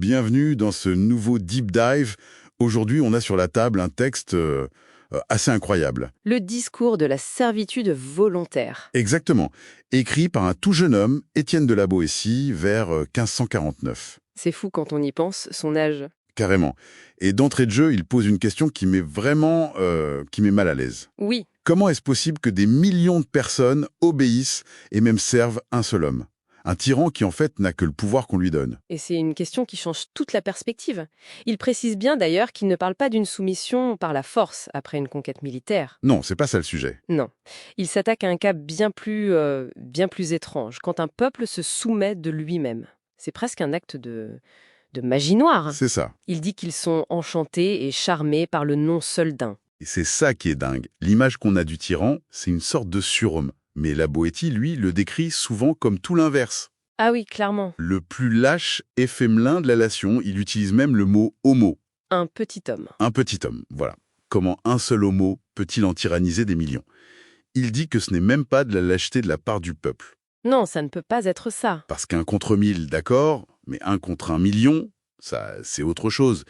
Bienvenue dans ce nouveau Deep Dive. Aujourd'hui, on a sur la table un texte assez incroyable. Le discours de la servitude volontaire. Exactement. Écrit par un tout jeune homme, Étienne de la Boétie, vers 1549. C'est fou quand on y pense, son âge. Carrément. Et d'entrée de jeu, il pose une question qui met vraiment qui met mal à l'aise. Oui, Comment est-ce possible que des millions de personnes obéissent et même servent un seul homme? Un tyran qui en fait n'a que le pouvoir qu'on lui donne. et c'est une question qui change toute la perspective. Il précise bien d'ailleurs qu'il ne parle pas d'une soumission par la force après une conquête militaire. Non, c'est pas ça le sujet. Non. Il s'attaque à un cas bien plus étrange, quand un peuple se soumet de lui-même. C'est presque un acte de magie noire. C'est ça. Il dit qu'ils sont enchantés et charmés par le nom seul d'un. Et c'est ça qui est dingue. L'image qu'on a du tyran, c'est une sorte de surhomme. Mais la Boétie, lui, le décrit souvent comme tout l'inverse. Ah oui, clairement. Le plus lâche et fémelin de la nation, il utilise même le mot homo, Un petit homme. un petit homme. Voilà. Comment un seul homo peut-il en tyranniser des millions? Il dit que ce n'est même pas de la lâcheté de la part du peuple. Non, ça ne peut pas être ça. Parce qu'un contre 1000, d'accord, mais un contre 1 million, ça, c'est autre chose.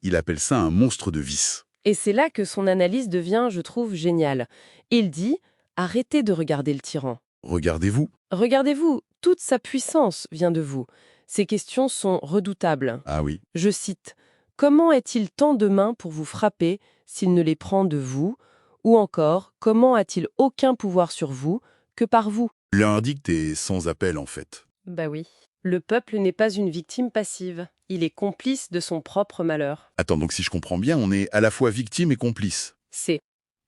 Il appelle ça un monstre de vice. Et c'est là que son analyse devient, je trouve, géniale. Il dit « Arrêtez de regarder le tyran. Regardez-vous. Regardez-vous, toute sa puissance vient de vous. Ces questions sont redoutables. Ah oui. Je cite « Comment est-il tant de mains pour vous frapper s'il ne les prend de vous ?» Ou encore « Comment a-t-il aucun pouvoir sur vous que par vous ?» L'indict est sans appel, en fait. Bah oui. Le peuple n'est pas une victime passive. Il est complice de son propre malheur. Attends, donc si je comprends bien, on est à la fois victime et complice.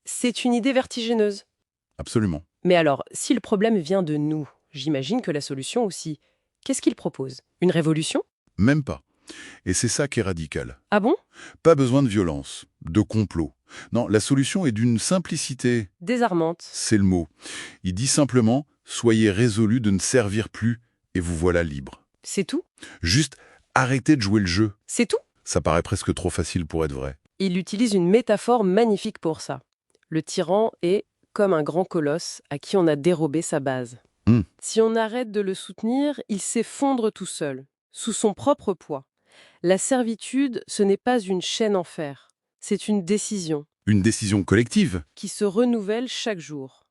C'est une idée vertigineuse. Absolument. Mais alors, si le problème vient de nous, j'imagine que la solution aussi. Qu'est-ce qu'il propose? Une révolution? Même pas. Et c'est ça qui est radical. Ah bon? Pas besoin de violence, de complot. Non, la solution est d'une simplicité. Désarmante. C'est le mot. Il dit simplement « Soyez résolus de ne servir plus et vous voilà libre C'est tout? ». Juste arrêtez de jouer le jeu. C'est tout? Ça paraît presque trop facile pour être vrai. Il utilise une métaphore magnifique pour ça. Le tyran est comme un grand colosse à qui on a dérobé sa base. Hmm. Si on arrête de le soutenir, il s'effondre tout seul, sous son propre poids. La servitude, ce n'est pas une chaîne en fer. C'est une décision Une décision collective. qui se renouvelle chaque jour.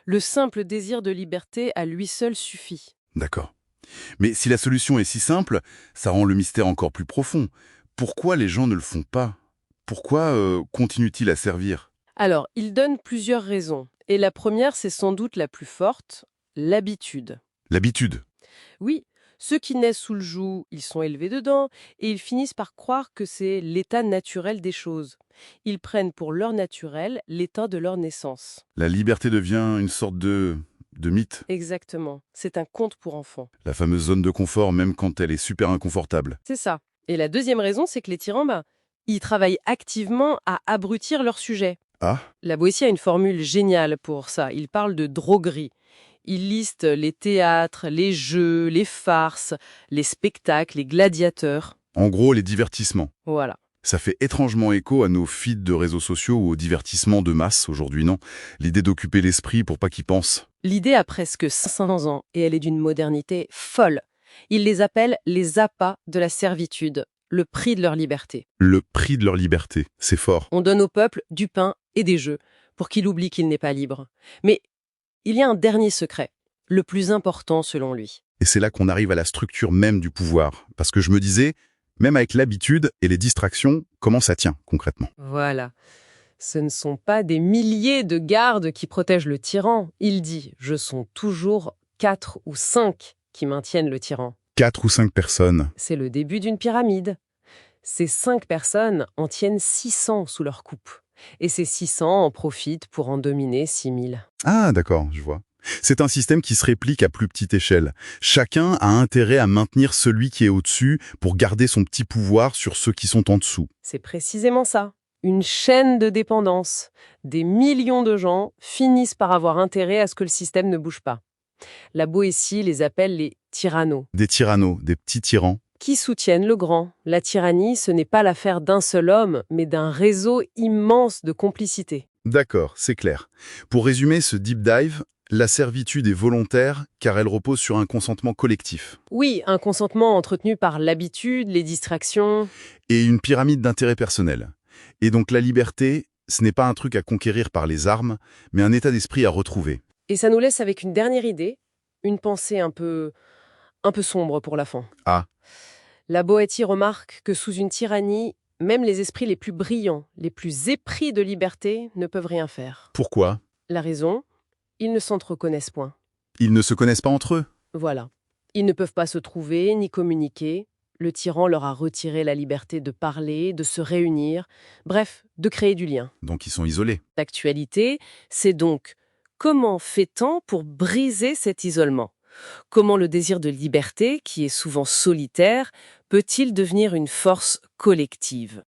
Le simple désir de liberté à lui seul suffit. D'accord. Mais si la solution est si simple, ça rend le mystère encore plus profond. Pourquoi les gens ne le font pas? Pourquoi continuent-ils à servir? Alors, il donne plusieurs raisons. Et la première, c'est sans doute la plus forte, l'habitude. L'habitude. Oui, ceux qui naissent sous le joug, ils sont élevés dedans, et ils finissent par croire que c'est l'état naturel des choses. Ils prennent pour leur naturel l'état de leur naissance. La liberté devient une sorte de mythe. Exactement. C'est un conte pour enfants. La fameuse zone de confort, même quand elle est super inconfortable. C'est ça. Et la deuxième raison, c'est que les tyrans, ils travaillent activement à abrutir leur sujet. Ah, La Boétie a une formule géniale pour ça. Il parle de droguerie. Il liste les théâtres, les jeux, les farces, les spectacles, les gladiateurs. en gros, les divertissements. Voilà. Ça fait étrangement écho à nos feeds de réseaux sociaux ou aux divertissements de masse aujourd'hui, non? L'idée d'occuper l'esprit pour pas qu'il pense. L'idée a presque 500 ans et elle est d'une modernité folle. Il les appelle les appâts de la servitude, le prix de leur liberté. Le prix de leur liberté, c'est fort. On donne au peuple du pain et des jeux pour qu'il oublie qu'il n'est pas libre. Mais il y a un dernier secret, le plus important selon lui. Et c'est là qu'on arrive à la structure même du pouvoir. Parce que je me disais, même avec l'habitude et les distractions, comment ça tient concrètement? Voilà. Ce ne sont pas des milliers de gardes qui protègent le tyran. Il dit, je sont toujours 4 ou 5 qui maintiennent le tyran. 4 ou 5 personnes. C'est le début d'une pyramide. Ces 5 personnes en tiennent 600 sous leur coupe. Et ces 600 en profitent pour en dominer 6000. Ah, d'accord, je vois. C'est un système qui se réplique à plus petite échelle. Chacun a intérêt à maintenir celui qui est au-dessus pour garder son petit pouvoir sur ceux qui sont en dessous. C'est précisément ça. Une chaîne de dépendance. Des millions de gens finissent par avoir intérêt à ce que le système ne bouge pas. La Boétie les appelle les tyrannos, Des tyrannos, des petits tyrans. qui soutiennent le grand. La tyrannie, ce n'est pas l'affaire d'un seul homme, mais d'un réseau immense de complicité. D'accord, c'est clair. Pour résumer ce deep dive, La servitude est volontaire car elle repose sur un consentement collectif. Oui, un consentement entretenu par l'habitude, les distractions. Et une pyramide d'intérêts personnels. Et donc la liberté, ce n'est pas un truc à conquérir par les armes, mais un état d'esprit à retrouver. Et ça nous laisse avec une dernière idée, une pensée un peu sombre pour la fin. Ah, La Boétie remarque que sous une tyrannie, même les esprits les plus brillants, les plus épris de liberté ne peuvent rien faire. pourquoi? La raison, ils ne s'entreconnaissent point. Ils ne se connaissent pas entre eux. Voilà. Ils ne peuvent pas se trouver ni communiquer. Le tyran leur a retiré la liberté de parler, de se réunir, bref, de créer du lien. Donc ils sont isolés. L'actualité, c'est donc comment fait-on pour briser cet isolement? Comment le désir de liberté, qui est souvent solitaire, peut-il devenir une force collective?